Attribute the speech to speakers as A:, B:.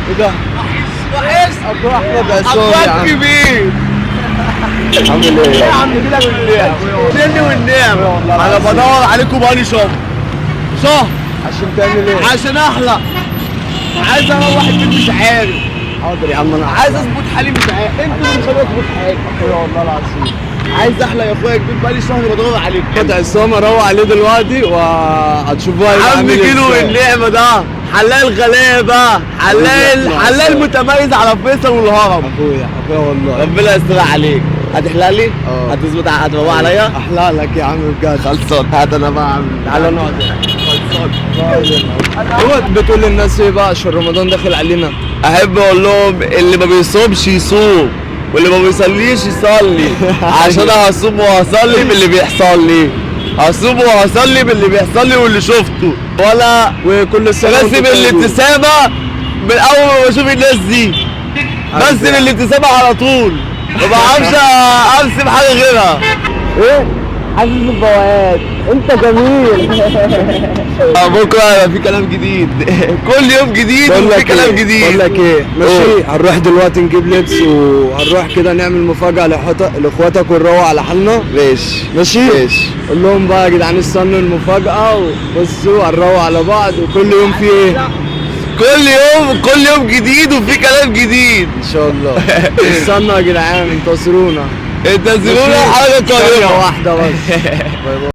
A: ايه ده؟
B: وحش
A: اخو احمد عصام يا
B: اخوك
A: عم.
B: كبير.
A: عامل ايه
B: يا عم كده بالنعم سني والنعم. انا بدور عليكم بقالي شهر
A: عشان تعمل ايه؟
B: عشان احلق. عايز اروح البيت مش عارف.
A: حاضر يا عم، انا
B: عايز اظبط حالي مش عارف. انتوا اللي مش هتظبط حالي.
A: اخويا والله العظيم.
B: عايز احلق يا اخويا كبير بقالي شهر بدور عليكم.
A: احمد عصام اروح عليه دلوقتي وهتشوفوها هيبقى
B: عم
A: عامل
B: كيلو
A: ازاي.
B: النعمة ده حلال غلابة، حلال متميز على فيصل والهرم.
A: اخويا والله.
B: ربنا يستر عليك. هتحلق لي؟
A: اه.
B: هتظبط هتروق عليا؟
A: احلى لك يا عم بجد.
B: خلصان. هات انا بقى عم تعالى نقعد. خلصان.
A: هو بتقول للناس ايه بقى عشان رمضان داخل علينا؟
B: احب اقول لهم اللي ما بيصومش يصوم واللي ما بيصليش يصلي عشان انا هصوم وهصلي باللي بيحصل لي. هصوم وهصلي باللي بيحصل لي واللي شفته ولا
A: وكل سنه
B: بس
A: وانتم طيبين.
B: بالابتسامه من اول ما بشوف الناس دي. بس بالابتسامه على طول ما بعرفش ارسم حاجه غيرها.
A: ايه؟ حاسس بالفوائد. انت جميل.
B: بكره هيبقى في كلام جديد. كل يوم جديد وفي كلام جديد.
A: بقول لك ايه، ماشي هنروح دلوقتي نجيب لبس وهنروح كده نعمل مفاجأة لاخواتك ونروح على حالنا.
B: ماشي
A: ماشي. قول لهم بقى يا جدعان استنوا المفاجأة وبصوا هنروح على بعض وكل يوم في ايه؟
B: كل يوم جديد وفي كلام جديد
A: ان شاء الله. استنوا يا جدعان انتصرونا.
B: انت زبونه حاجه
A: ثانية
B: قريبه.
A: واحدة بس. باي باي.